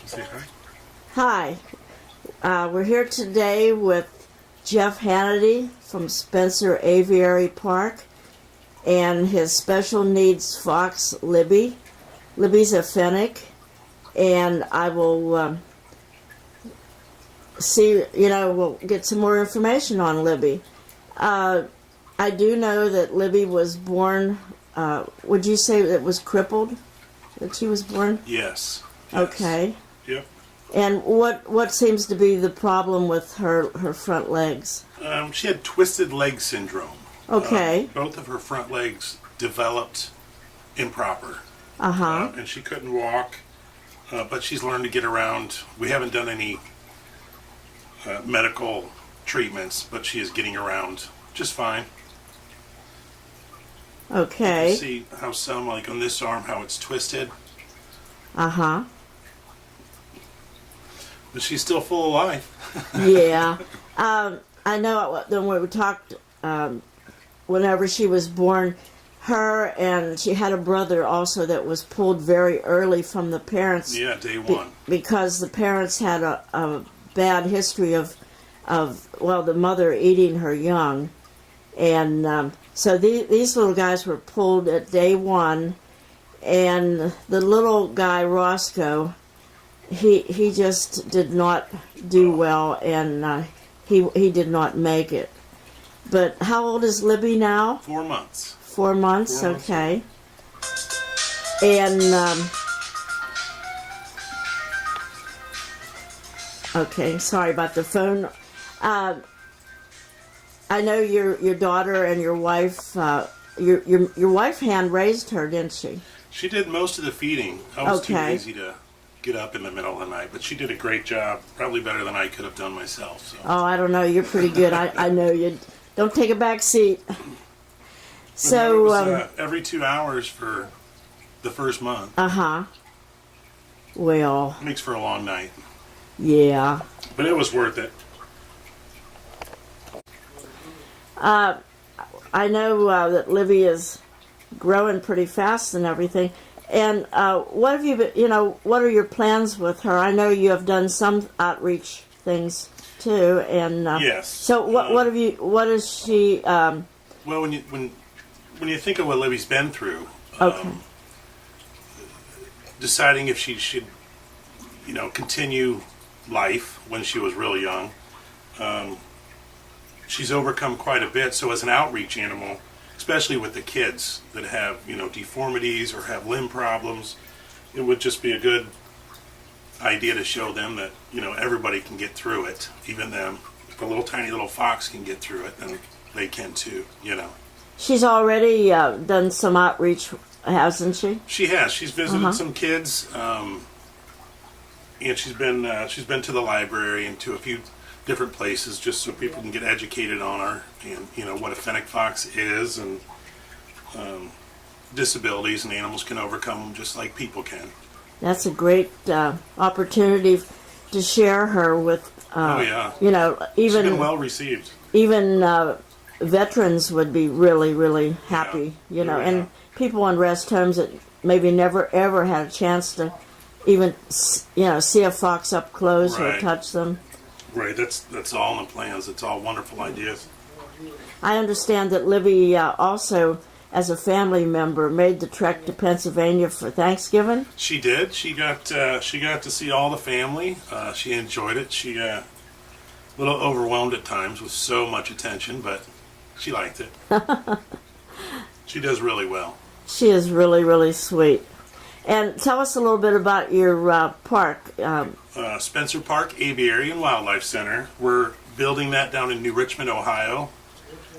Say hi. Hi, we're here today with Jeff Hannity from Spencer Aviary Park and his special needs fox, Libby. Libby's a Fennec, and I will we'll get some more information on Libby. I do know that Libby was born, would you say it was crippled, that she was born? Yes. Okay. Yep. And what seems to be the problem with her front legs? She had twisted leg syndrome. Okay. Both of her front legs developed improper. Uh-huh. And she couldn't walk, but she's learned to get around. We haven't done any medical treatments, but she is getting around just fine. Okay. You can see how some, like on this arm, how it's twisted. Uh-huh. But she's still full of life. Yeah. I know when we talked, whenever she was born, her and she had a brother also that was pulled very early from the parents. Yeah, day one. Because the parents had a bad history of the mother eating her young. And so these little guys were pulled at day one. And the little guy, Roscoe, he just did not do well, and he did not make it. But how old is Libby now? 4 months. 4 months, 4 months. okay. And okay, sorry about the phone. I know your daughter and your wife. Your wife hand raised her, didn't she? She did most of the feeding. I was too Okay. lazy to get up in the middle of the night, but she did a great job, probably better than I could have done myself. So. Oh, I don't know. You're pretty good. I know you. Don't take a back seat. So It was, every 2 hours for the first month. uh-huh. Well, Makes for a long night, yeah. but it was worth it. I know that Libby is growing pretty fast and everything. And what have you been, what are your plans with her? I know you have done some outreach things too, and Yes. So what is she? Well, when you think of what Libby's been through, Okay. deciding if she should, continue life when she was real young, she's overcome quite a bit. So as an outreach animal, especially with the kids that have, deformities or have limb problems, it would just be a good idea to show them that, everybody can get through it, even them. If a little tiny little fox can get through it, then they can too, She's already done some outreach, hasn't she? She has. She's visited some kids, and she's been to the library and to a few different places just so people can get educated on her and what a fennec fox is and disabilities, and animals can overcome them just like people can. That's a great opportunity to share her with. Oh yeah. Even She's been well received. Even veterans would be really, really happy. Yeah. And people in rest homes that maybe never ever had a chance to even see a fox up close or Right. touch them. Right. That's all in the plans. It's all wonderful ideas. I understand that Libby also, as a family member, made the trek to Pennsylvania for Thanksgiving. She did. She got to see all the family. She enjoyed it. She a little overwhelmed at times with so much attention, but she liked it. She does really well. She is really, really sweet. And tell us a little bit about your park. Spencer Park Aviary and Wildlife Center. We're building that down in New Richmond, Ohio.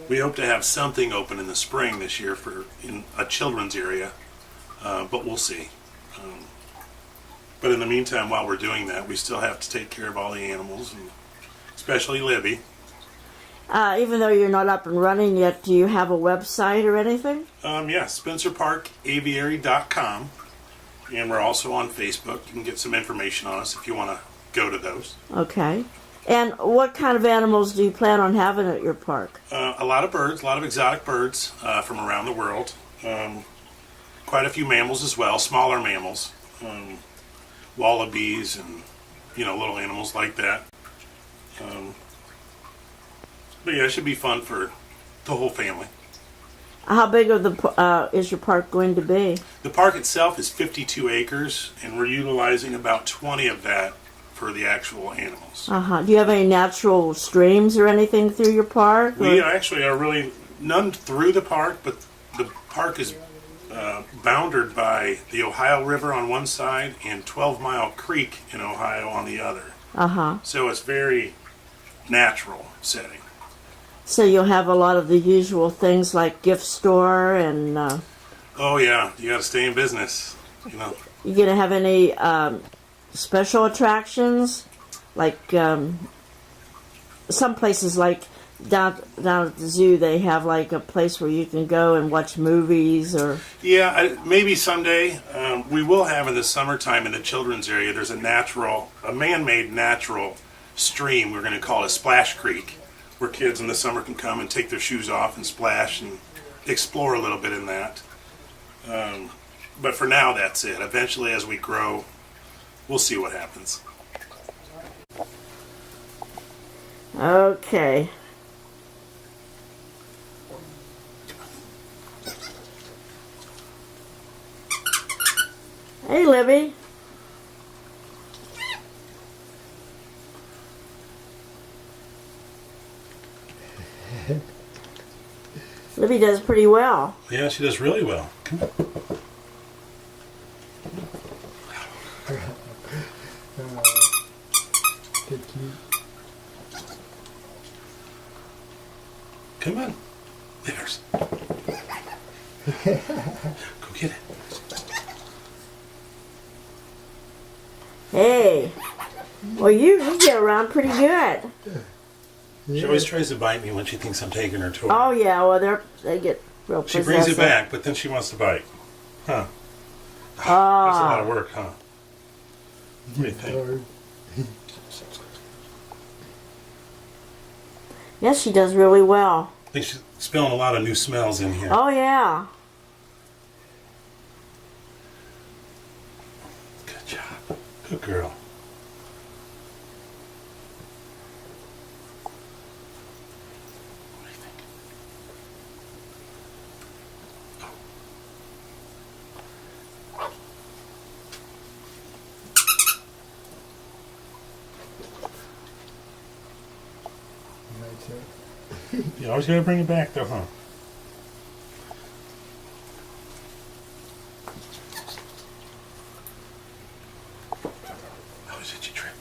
We hope to have something open in the spring this year in a children's area, but we'll see. But in the meantime, while we're doing that, we still have to take care of all the animals, and especially Libby. Even though you're not up and running yet, do you have a website or anything? Yes, SpencerParkAviary.com. And we're also on Facebook. You can get some information on us if you want to go to those. Okay. And what kind of animals do you plan on having at your park? A lot of birds, a lot of exotic birds from around the world. Quite a few mammals as well, smaller mammals. wallabies and, little animals like that. But yeah, it should be fun for the whole family. How big of is your park going to be? The park itself is 52 acres, and we're utilizing about 20 of that for the actual animals. Do you have any natural streams or anything through your park? We actually are really none through the park, but the park is bounded by the Ohio River on one side and 12 Mile Creek in Ohio on the other. So it's very natural setting. So you'll have a lot of the usual things like gift store and... Oh yeah, you got to stay in business. You going to have any special attractions? Like some places like down at the zoo, they have like a place where you can go and watch movies or... Yeah, maybe someday. We will have in the summertime in the children's area, there's a man-made natural stream we're going to call a splash creek, where kids in the summer can come and take their shoes off and splash and explore a little bit in that. But for now, that's it. Eventually, as we grow, we'll see what happens. Okay. Hey, Libby. Libby does pretty well. Yeah, she does really well. Come on. Come on. There's. Go get it. Hey. Well, you get around pretty good. She always tries to bite me when she thinks I'm taking her toy. Oh, yeah. Well, they get real She possessive. brings it back, but then she wants to bite. Huh. That's a lot of work, huh? What do you think? Yes, she does really well. I think she's spilling a lot of new smells in here. Oh, yeah. Good job. Good girl. What do you think? You always gotta bring it back though, huh? Oh, is it your trip?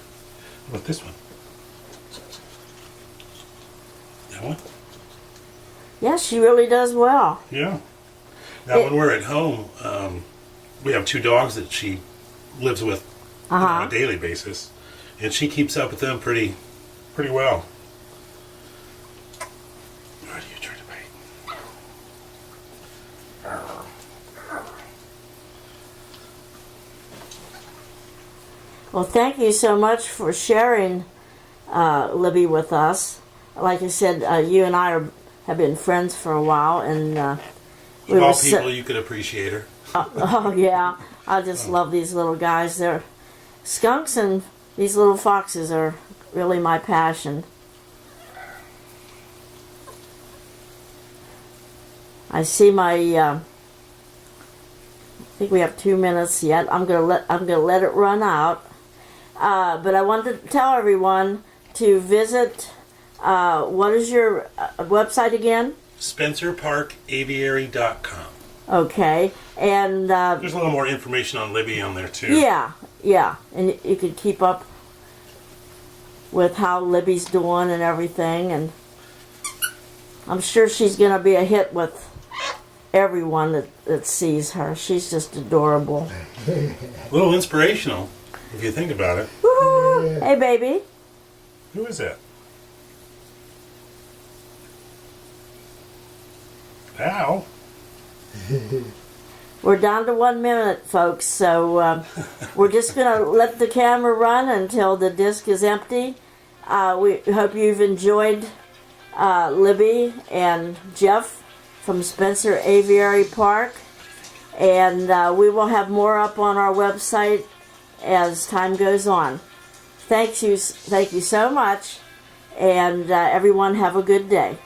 How about this one? That one? Yes, she really does well. Yeah. Now, when we're at home, we have 2 dogs that she lives with on a daily basis, and she keeps up with them pretty well. Why do you try to bite? Well, thank you so much for sharing Libby with us. Like I said, you and I have been friends for a while, and we Of were all people, you could appreciate her. Oh yeah, I just love these little guys. They're skunks, and these little foxes are really my passion. I see my. I think we have 2 minutes yet. I'm gonna let it run out. But I wanted to tell everyone to visit. What is your website again? SpencerParkAviary.com. Okay, and There's a little more information on Libby on there too. yeah, and you can keep up with how Libby's doing and everything, and I'm sure she's going to be a hit with everyone that sees her. She's just adorable. A little inspirational, if you think about it. Woo-hoo. Hey, baby. Who is that? Ow. We're down to 1 minute, folks, so we're just going to let the camera run until the disc is empty. We hope you've enjoyed Libby and Jeff from Spencer Aviary Park, and we will have more up on our website as time goes on. Thank you so much, and everyone have a good day.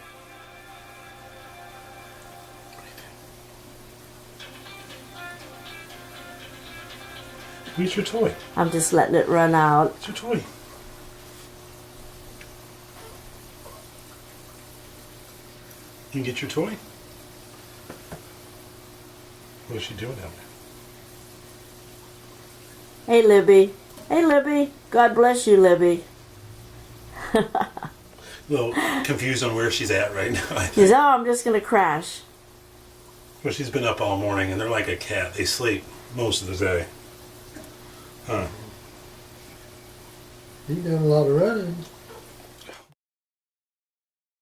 Where's your toy? I'm just letting it run out. It's your toy. You can get your toy? What's she doing down there? Hey, Libby. Hey, Libby. God bless you, Libby. A little confused on where she's at right now. I She think. says, oh, I'm just going to crash. Well, she's been up all morning, and they're like a cat. They sleep most of the day. Huh. He done a lot of running.